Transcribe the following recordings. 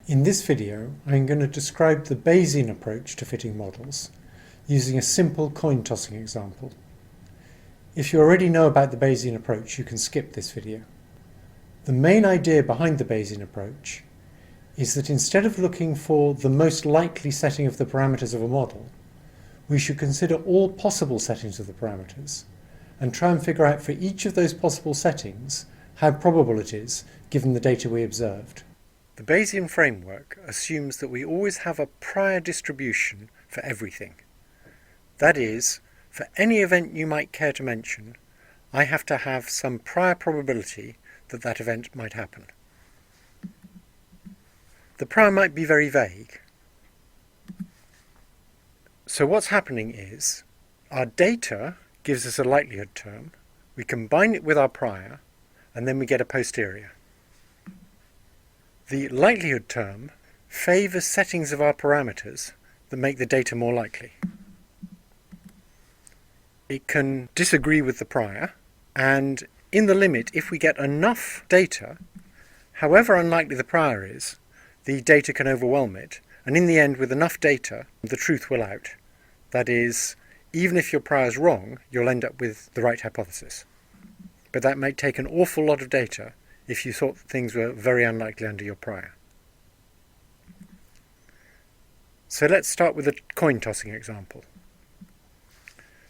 In this video, I'm going to describe the Bayesian approach to fitting models using a simple coin tossing example. If you already know about the Bayesian approach, you can skip this video. The main idea behind the Bayesian approach is that instead of looking for the most likely setting of the parameters of a model, we should consider all possible settings of the parameters and try and figure out for each of those possible settings how probable it is given the data we observed. The Bayesian framework assumes that we always have a prior distribution for everything. That is, for any event you might care to mention, I have to have some prior probability that that event might happen. The prior might be very vague. So what's happening is, our data gives us a likelihood term, we combine it with our prior, and then we get a posterior. The likelihood term favours settings of our parameters that make the data more likely. It can disagree with the prior, and in the limit, if we get enough data, however unlikely the prior is, the data can overwhelm it, and in the end, with enough data, the truth will out. That is, even if your prior is wrong, you'll end up with the right hypothesis. But that might take an awful lot of data if you thought things were very unlikely under your prior. So let's start with a coin tossing example.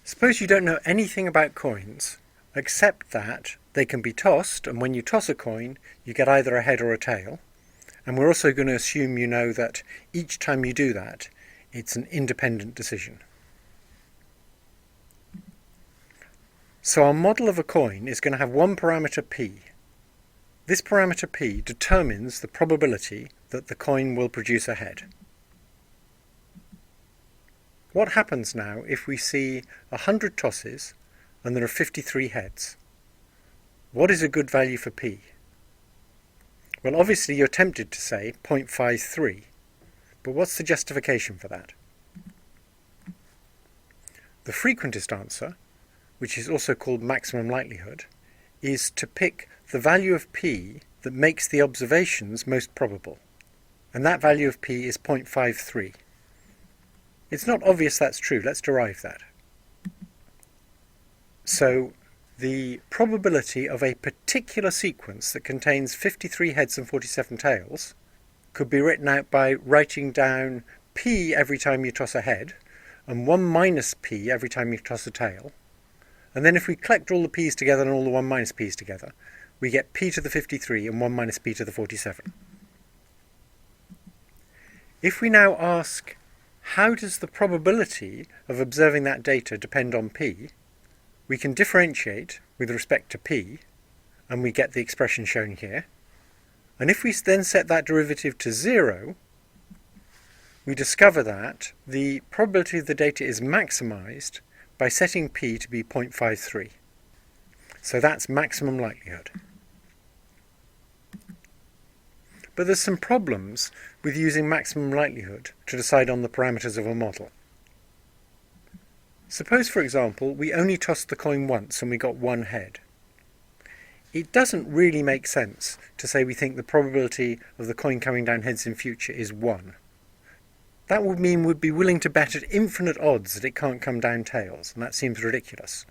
Suppose you don't know anything about coins, except that they can be tossed, and when you toss a coin, you get either a head or a tail. And we're also going to assume you know that each time you do that, it's an independent decision. So our model of a coin is going to have one parameter p. This parameter p determines the probability that the coin will produce a head. What happens now if we see 100 tosses and there are 53 heads? What is a good value for p? Well, obviously you're tempted to say 0.53, but what's the justification for that? The frequentist answer, which is also called maximum likelihood, is to pick the value of p that makes the observations most probable, and that value of p is 0.53. It's not obvious that's true. Let's derive that. So the probability of a particular sequence that contains 53 heads and 47 tails could be written out by writing down p every time you toss a head and 1 minus p every time you toss a tail. And then if we collect all the p's together and all the 1 minus p's together, we get p to the 53 and 1 minus p to the 47. If we now ask, how does the probability of observing that data depend on p, we can differentiate with respect to p, and we get the expression shown here. And if we then set that derivative to 0, we discover that the probability of the data is maximized by setting p to be 0.53. So that's maximum likelihood. But there's some problems with using maximum likelihood to decide on the parameters of a model. Suppose, for example, we only tossed the coin once and we got one head. It doesn't really make sense to say we think the probability of the coin coming down heads in future is 1. That would mean we'd be willing to bet at infinite odds that it can't come down tails, and that seems ridiculous.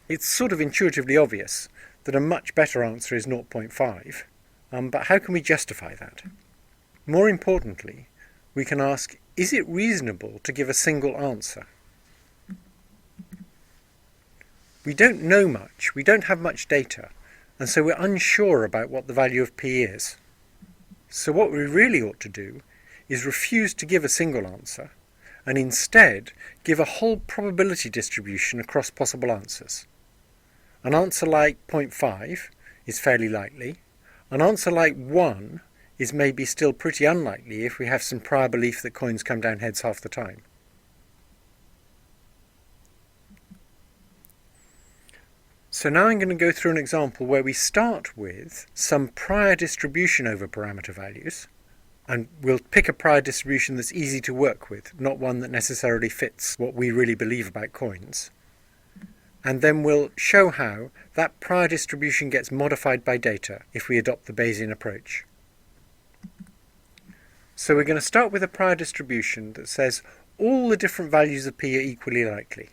It's sort of intuitively obvious that a much better answer is 0.5, but how can we justify that? More importantly, we can ask, is it reasonable to give a single answer? We don't know much, we don't have much data, and so we're unsure about what the value of p is. So what we really ought to do is refuse to give a single answer, and instead give a whole probability distribution across possible answers. An answer like 0.5 is fairly likely. An answer like 1 is maybe still pretty unlikely if we have some prior belief that coins come down heads half the time. So now I'm going to go through an example where we start with some prior distribution over parameter values, and we'll pick a prior distribution that's easy to work with, not one that necessarily fits what we really believe about coins. and then we'll show how that prior distribution gets modified by data if we adopt the Bayesian approach. So we're going to start with a prior distribution that says all the different values of p are equally likely.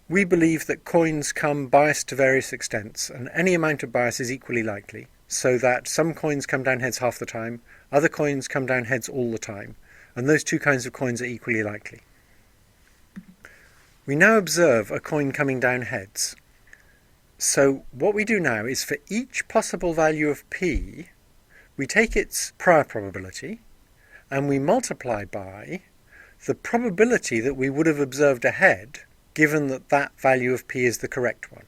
We believe that coins come biased to various extents, and any amount of bias is equally likely, so that some coins come down heads half the time, other coins come down heads all the time, and those two kinds of coins are equally likely. We now observe a coin coming down heads. So what we do now is for each possible value of p, we take its prior probability and we multiply by the probability that we would have observed a head given that that value of p is the correct one.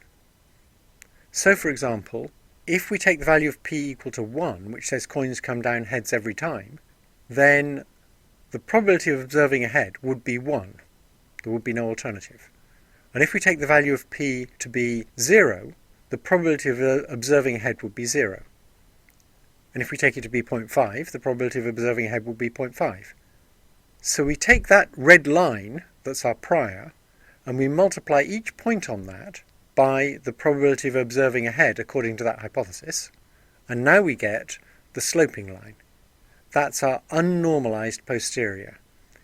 So for example, if we take the value of p equal to 1, which says coins come down heads every time, then the probability of observing a head would be 1. There would be no alternative. And if we take the value of p to be 0, the probability of observing a head would be 0. And if we take it to be 0.5, the probability of observing a head would be 0.5. So we take that red line, that's our prior, and we multiply each point on that by the probability of observing a head according to that hypothesis, and now we get the sloping line. That's our unnormalized posterior.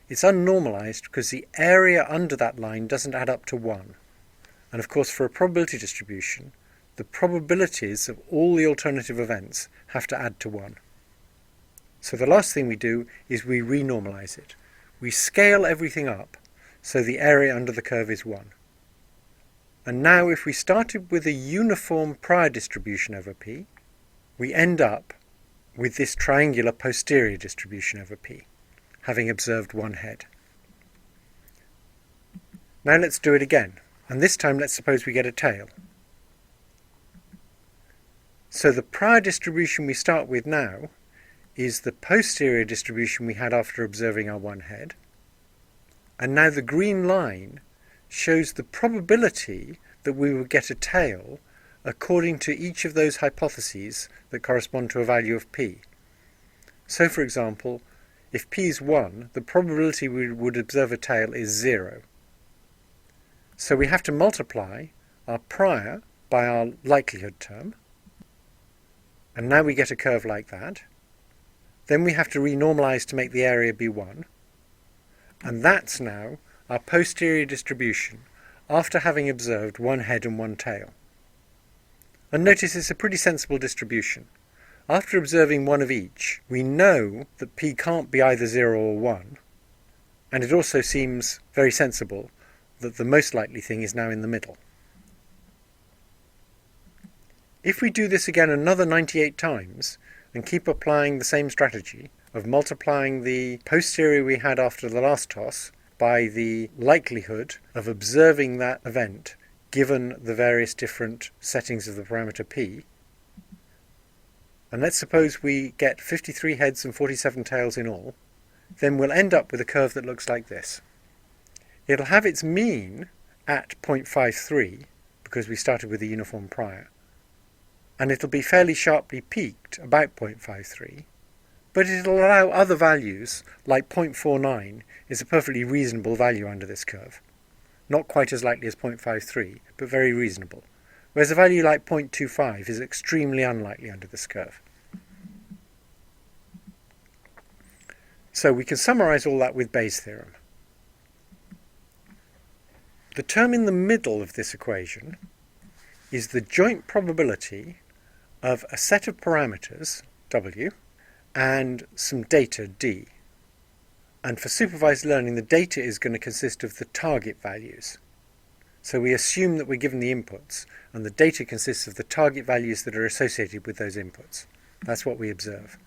It's unnormalized because the area under that line doesn't add up to 1. And of course, for a probability distribution, the probabilities of all the alternative events have to add to 1. So the last thing we do is we renormalize it. We scale everything up so the area under the curve is 1. And now if we started with a uniform prior distribution over p, we end up with this triangular posterior distribution over p, having observed one head. Now let's do it again, and this time let's suppose we get a tail. So the prior distribution we start with now is the posterior distribution we had after observing our one head, and now the green line shows the probability that we will get a tail according to each of those hypotheses that correspond to a value of p. So for example, if p is 1, the probability we would observe a tail is 0. So we have to multiply our prior by our likelihood term, and now we get a curve like that. Then we have to renormalize to make the area be 1, and that's now our posterior distribution after having observed one head and one tail. And notice it's a pretty sensible distribution. After observing one of each, we know that p can't be either 0 or 1, and it also seems very sensible that the most likely thing is now in the middle. If we do this again another 98 times and keep applying the same strategy of multiplying the posterior we had after the last toss by the likelihood of observing that event given the various different settings of the parameter p, and let's suppose we get 53 heads and 47 tails in all, then we'll end up with a curve that looks like this. It'll have its mean at 0.53 because we started with a uniform prior, and it'll be fairly sharply peaked about 0.53, but it'll allow other values like 0.49 is a perfectly reasonable value under this curve. Not quite as likely as 0.53, but very reasonable, whereas a value like 0.25 is extremely unlikely under this curve. So we can summarize all that with Bayes' theorem. The term in the middle of this equation is the joint probability of a set of parameters, W, and some data, D. And for supervised learning, the data is going to consist of the target values. So we assume that we're given the inputs, and the data consists of the target values that are associated with those inputs. That's what we observe.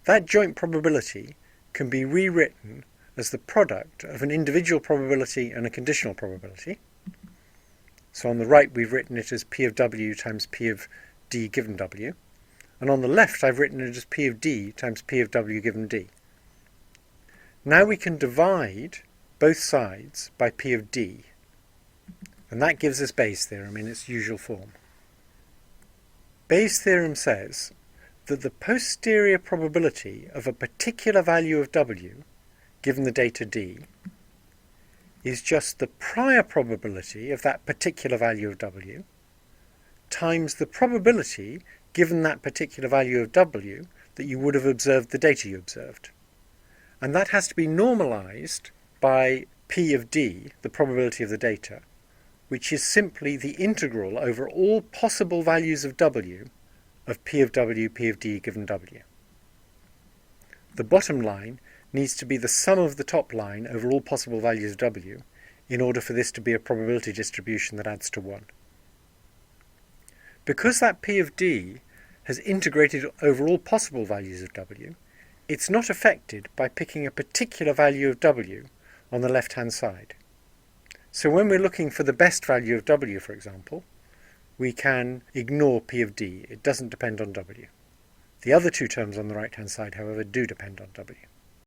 That joint probability can be rewritten as the product of an individual probability and a conditional probability. So on the right we've written it as P of W times P of D given W, and on the left I've written it as P of D times P of W given D. Now we can divide both sides by P of D, and that gives us Bayes' theorem in its usual form. Bayes' theorem says that the posterior probability of a particular value of W, given the data D, is just the prior probability of that particular value of w times the probability, given that particular value of w, that you would have observed the data you observed. And that has to be normalized by p of d, the probability of the data, which is simply the integral over all possible values of w of p of w, p of d given w. The bottom line needs to be the sum of the top line over all possible values of w in order for this to be a probability distribution that adds to 1. Because that p of d has integrated over all possible values of w, it's not affected by picking a particular value of w on the left-hand side. So when we're looking for the best value of w, for example, we can ignore p of d. It doesn't depend on w. The other two terms on the right-hand side, however, do depend on w.